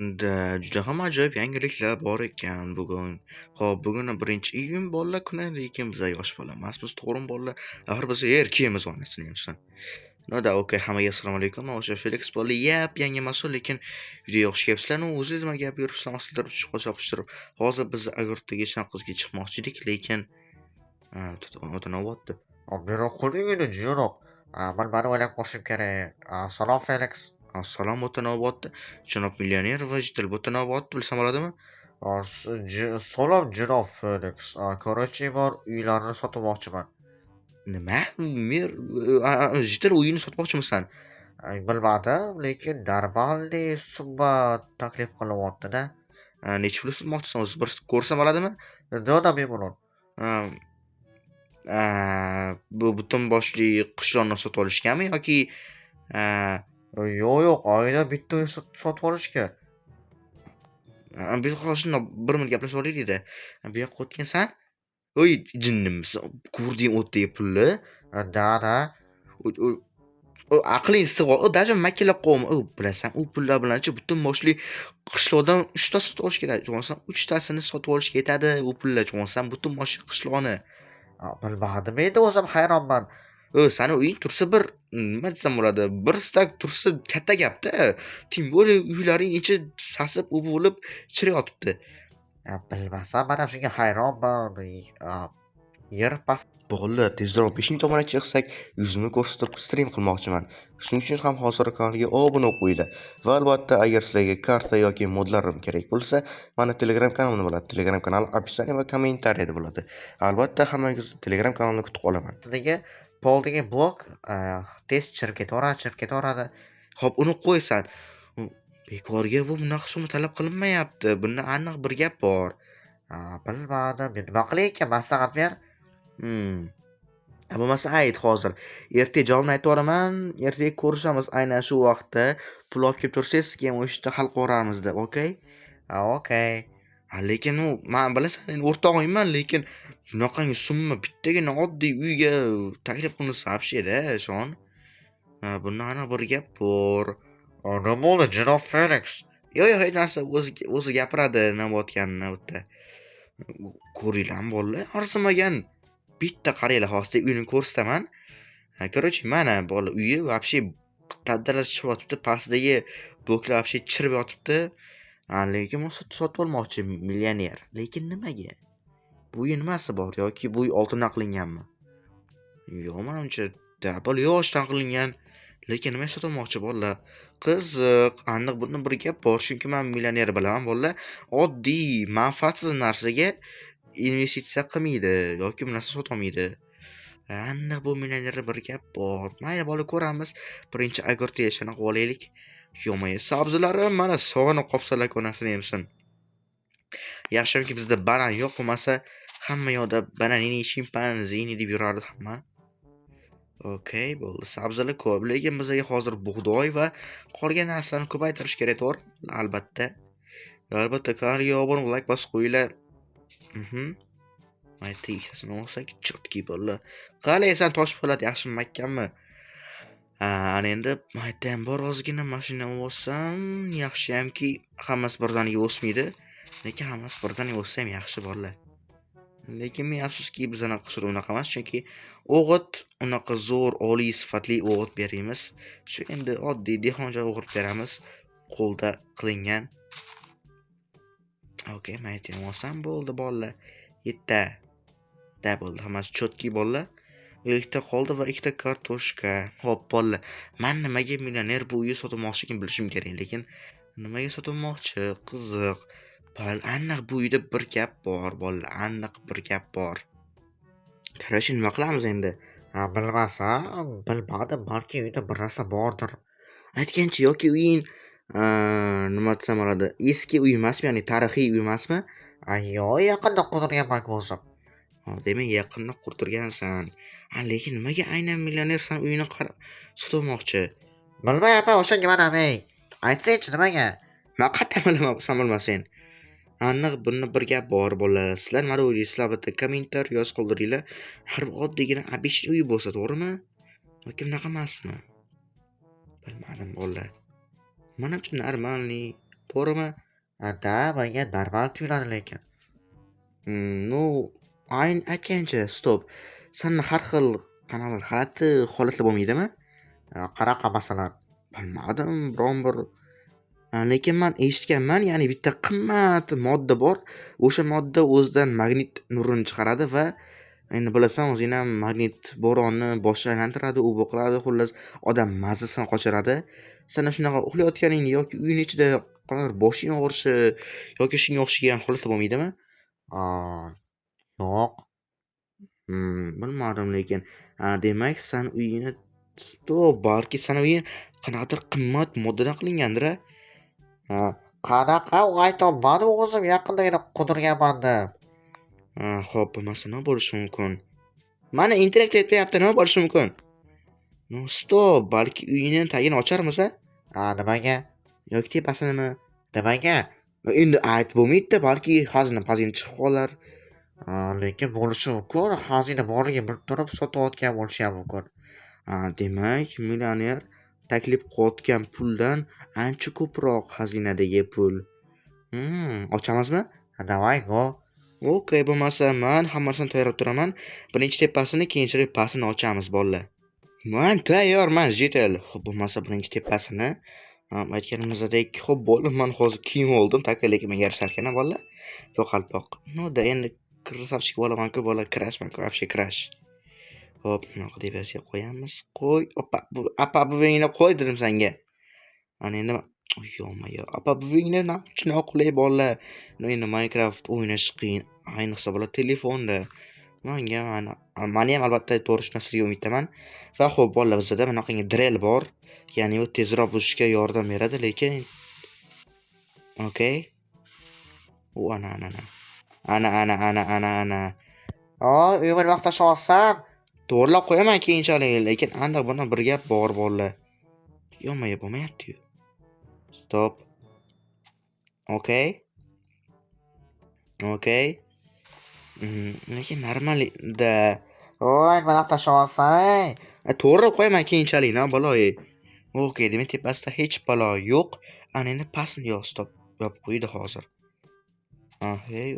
Juda ham ajoyib yangiliklar bor ekan bugun. Xo'p, bugun 1-iyun bolalar kuni, lekin biz yosh bola emasmiz, to'g'rimi bolalar? Axir biz erkakmiz onasini. No da, okey, hammaga assalomu alaykum. Men o'sha Felix bola yangi mas'ul, lekin juda yaxshi kelibsizlar. O'zingiz nima gap yuribsizlar, mas'ullar chopishtirib. Hozir biz Agurtdagi Shanqizga chiqmoqchi edik, lekin o'tinovatdi. Buyruq qo'ying edi jiyanroq. Manbani o'ylab qo'shim kerak. Salom Felix. Assalom o'tinovatdi. Janob millioner va jidil o'tinovatdi, bilsam bo'ladimi? Salom janob Felix. Короче, bor uylarni sotmoqchiman. Nima? Jidil uyini sotmoqchimisan? Bilmadim, lekin normalniy summa taklif qilyapti-da. Necha pul sotmoqchisan o'zi? Bir ko'rsam bo'ladimi? Doda memnun. Bu butun boshli qishlonni sotib olishgami yoki Yo'q, oyda bitta uy sotib olishga. biz hozir shundoq bir minut gaplashib olaylik-da. Bu yoqqa o'tgansan? Oy, jinnimisan? Ko'rding o'tdagi pulni? Da. O aqling sig'o, даже makilab qolma. Bilasan, u pullar bilanchi butun boshli qishloqdan 3 ta sotib olish kerak. Jo'g'onsan 3 tasini sotib olishga yetadi u pullar. Jo'g'onsan butun boshli qishloqni. Bilmadim endi o'zim hayronman. Sani uying tursa bir nima desam bo'ladi, bir stak tursa katta gap-da. Tim более uylaring ichi sasib bo'lib chirayotibdi. Bilmasam, mana shunga hayronman. Yer past. Bolalar, tezroq 5-tomonga chiqsak, yuzimni ko'rsatib stream qilmoqchiman. Shuning uchun ham hozir kanalga obuna qo'yinglar. Va albatta, agar sizlarga karta yoki modlarim kerak bo'lsa, mana Telegram kanalimni bo'ladi. Telegram kanal opisiya va kommentariyada bo'ladi. Albatta, hammangizni Telegram kanalimda kutib qolaman. Sizga poldagi blok tez chirib ketaveradi. Xo'p, uni qo'ysan. Bekorga bu bunaqa summa talab qilinmayapti. Bunda aniq bir gap bor. Bilmadim. Nima qilay ekan, maslahat ber. Bo'lmasa ayt hozir. Ertaga javobni aytib yuboraman. Ertaga ko'rishamiz aynan shu vaqtda. Pul olib kelib tursangiz, sizga ham o'sha yerda hal qilib deb, okey? Okey. Lekin men bilasan, men o'rtog'ingman, lekin bunaqangi summa bittagina oddiy uyga taklif qilinsa abshida, shon. Bunda aniq bir gap bor. Nima bo'ldi, janob Felix? Yo'q, hech narsa, o'zi gapiradi nima bo'layotganini u yerda. Ko'ringlar bolalar, arzimagan bitta qaranglar, hozir uyni ko'rsataman. Короче, mana bola uyi вообще taddalar chiqyotibdi, pastdagi bloklar вообще chirib yotibdi. Lekin men sotib olmoqchi millioner. Lekin nimaga? Bu uy nimasi bor yoki bu uy oltindan qilinganmi? Yo'q, menimcha double yoshdan qilingan. Lekin nima sotmoqchi bolalar? Qiziq, aniq bunda bir gap bor, chunki men millioner bilaman bolalar. Oddiy, manfaatsiz narsaga investitsiya qilmaydi yoki bu narsa sota olmaydi. Aniq bu millionerda bir gap bor. Mayli bola, ko'ramiz. Birinchi agurtga shanaqa olaylik. Yo'may, sabzilarim mana sog'inib qolsalar konasini yemsin. Yaxshimki bizda banan yo'q, bo'lmasa hamma yoqda bananini, shimpanzini deb yurardi hamma. Okey, bo'ldi. Sabzilar ko'p, lekin bizga hozir bug'doy va qolgan narsalarni ko'paytirish kerak, to'g'ri? Albatta, kanalga obuna, like bosib qo'yinglar. Mayta ikkasini olsak, chotki bo'ldi. Qalaysan, tosh po'lat yaxshimi, makkanmi? Ana endi mayta ham bor, ozgina mashina olsam, yaxshiyamki hammasi birdaniga o'smaydi. Lekin hammasi birdaniga o'ssa ham yaxshi bolalar. Lekin men afsuski bizning qishr unaqa emas, chunki o'g'it unaqa zo'r, oliy sifatli o'g'it beramiz. Shu endi oddiy dehqoncha o'g'it beramiz, qo'lda qilingan. Okey, mayta olsam bo'ldi bolalar. Yetta. Da bo'ldi, hammasi chotki bolalar. Ikkita qoldi va ikkita kartoshka. Xo'p bolalar, men nimaga millioner bu uyni sotmoqchiligini bilishim kerak, lekin nimaga sotmoqchi? Qiziq. Aniq bu uyda bir gap bor bolalar, aniq bir gap bor. Qarashing, nima qilamiz endi? Bilmadim, balki uyda bir narsa bordir. Aytganchi, yoki uying nima desam bo'ladi, eski uy emasmi, ya'ni tarixiy uy emasmi? Yo'q, yaqinda qurdirganman o'zim. Demak, yaqinda qurdirgansan. Lekin nimaga aynan millioner san uyini sotmoqchi? Bilmayapman, o'shanga manamay. Aytsa-chi, nimaga? Men qattan bilaman, bilmasen. Aniq bunda bir gap bor bolalar. Sizlar nima o'ylaysizlar? Albatta kommentariy yozib qoldiringlar. Har bir oddiygina обычный uy bo'lsa, to'g'rimi? Yoki bunaqa emasmi? Bilmadim bolalar. Menimcha normalniy To'g'rimi? Da, menga normal tuyuladi lekin. Ну, aytgancha, stop. Sanda har xil qanaqa g'alati holatlar bo'lmaydimi? Qanaqa masalan? Bilmadim, biron bir lekin man eshitganman, ya'ni bitta qimmat modda bor. O'sha modda o'zidan magnit nurini chiqaradi va endi bilasan o'zing ham magnit bo'roni boshni aylantiradi, u bu qiladi, xullas odam mazasini qochiradi. Sana shunaqa uxlayotganingda yoki uyni ichida qanaqadir boshing og'rishi yoki shunga o'xshagan holatlar bo'lmaydimi? Yo'q. Bilmadim lekin. Demak san uyingni balki sana uying qanaqadir qimmat moddadan qilingandir-a? Qanaqa u aytolmadi o'zim yaqindagina qidirganman deb. Xo'p, bo'lmasa nima bo'lishi mumkin? Mana interaktiv aytmayapti, nima bo'lishi mumkin? Stop, balki uyini tagini ocharmiz-a? Nimaga? Yoki tepasinimi? Nimaga? Endi aytib bo'lmaydi-da, balki xazina-pazina chiqib qolar. Lekin bo'lishi mumkin. Xazina borligini bilib turib sotayotgan bo'lishi ham mumkin. Demak, millioner taklif qilayotgan puldan ancha ko'proq xazinadagi pul. Ochamizmi? Давай, go. Okey, bo'lmasa man hammasini tayyorlab turaman. Birinchi tepasini, keyinchalik pastini ochamiz, bolalar. Man tayyorman, jetel. Xo'p, bo'lmasa birinchi tepasini aytganimizdek, xo'p, bo'ldi, man hozir kiyim oldim, taka-lekimaga yarashar ekan, bolalar. Yo'qalpoq. Da endi krasavchik bo'laman-ku, bolalar, krashman-ku, вообще crash. Hop, bunaqa deb yozib qo'yamiz. Qo'y. Opa, buvingni qo'y dedim senga. Ana endi yo-mayo. Opa, buvingni noqulay bolalar. Endi Minecraft o'ynash qiyin, ayniqsa bolalar telefonda. Menga mani ham albatta to'g'ri tushunasizga umiddaman. Va xo'p, bolalar, bizda bunaqangi drill bor. Ya'ni u tezroq buzishga yordam beradi, lekin okey. U ana. Uyimni maqtashyapsan? To'g'rilab qo'yaman keyinchalik, lekin aniq bunda bir gap bor, bolalar. Yo-mayo, bo'lmayapti-yu. Stop. Okey. Lekin normalda. Nima maqtashyapsan? To'g'rilab qo'yaman keyinchalik, na balo. Okey, demak tepasida hech balo yo'q. Ana endi pastni stop. Yopib qo'ydi hozir. Hey,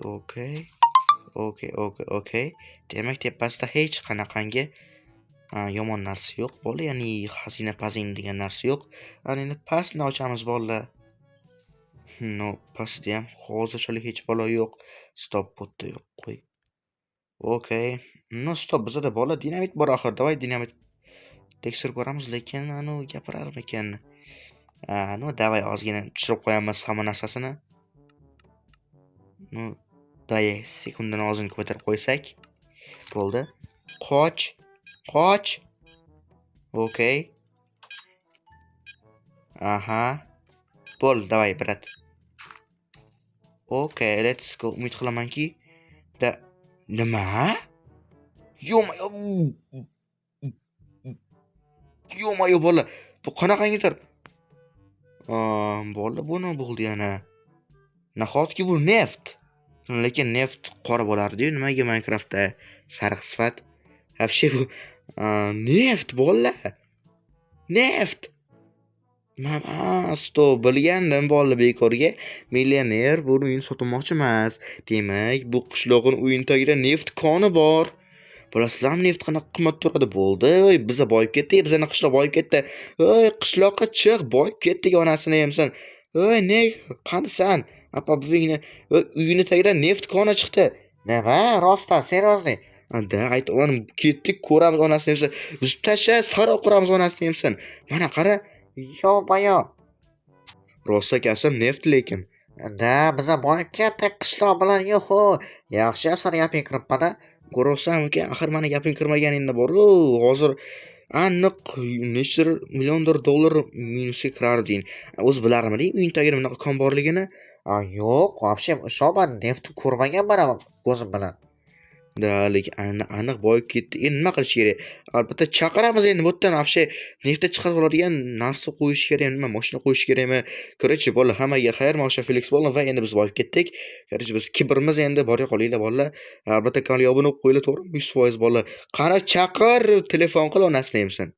okey. Demak tepasida hech qanaqangi yomon narsa yo'q, bola, ya'ni xazina-pazina degan narsa yo'q. Ana endi pastni ochamiz, bolalar. No, pastda ham hozirchalik hech balo yo'q. Stop, bo'tda yo'q, qo'y. Okey. No, stop, bizada bola dinamit bor axir. Davay dinamit tekshirib ko'ramiz, lekin gapirarmikan? Davay ozgina tushirib qo'yamiz hamma narsasini. Day sekundani ozgina ko'tarib qo'ysak bo'ldi. Qoch. Okey. Bo'ldi, davay, brat. Okey, let's go. Umid qilamanki nima? Yo-mayo, bola. Bu qanaqangidir? Bola, bu nima bo'ldi yana? Nahotki bu neft? Lekin neft qora bo'lardi-yu, nimaga Minecraftda sariq sifat? Вообще bu neft, bolalar. Neft. Stop, bilgandim, bolalar, bekorga millioner bu uyni sotmoqchi emas. Demak, bu qishloqning uyini tagida neft koni bor. Bilasizlarmi, neft qanaqa qimmat turadi? Bo'ldi, biza boyib ketdik, bizani qishloq boyib ketdi. Qishloqqa chiq, boyib ketdik, onasini yemsan. Ne, qanisan? Apa buvingni uyini tagida neft koni chiqdi. Nima? Rostdan, seriozli? Aytaman, ketdik, ko'ramiz onasini yemsan. Biz tasha, sara quramiz onasini yemsan. Mana qara. Yo-mayo. Rost akasam neft lekin. Biza boyib ketdik qishloq bilan, yo'qo. Yaxshi asar gaping kiribman-a. Ko'rsan uka, axir mana gaping kirmagan endi bor-ku. Hozir aniq necha millionlar dollar minusga kirarding. O'zi bilarmiding uying tagida bunaqa kon borligini? Yo'q, вообще ishonman, neftni ko'rmaganman ko'zim bilan. Lekin aniq boyib ketdi. Endi nima qilish kerak? Albatta chaqiramiz endi bu yerdan вообще neftda chiqarib oladigan narsa qo'yish kerakmi, nima mashina qo'yish kerakmi? Короче, bolalar, hammaga xayr, men Felix bo'ldim va endi biz boyib ketdik. Короче, biz kibrimiz endi bora qolinglar, bolalar. Albatta kanalga obuna bo'lib qo'yinglar, to'g'rimi? 100% bolalar. Qani chaqir, telefon qil, onasini yemsin.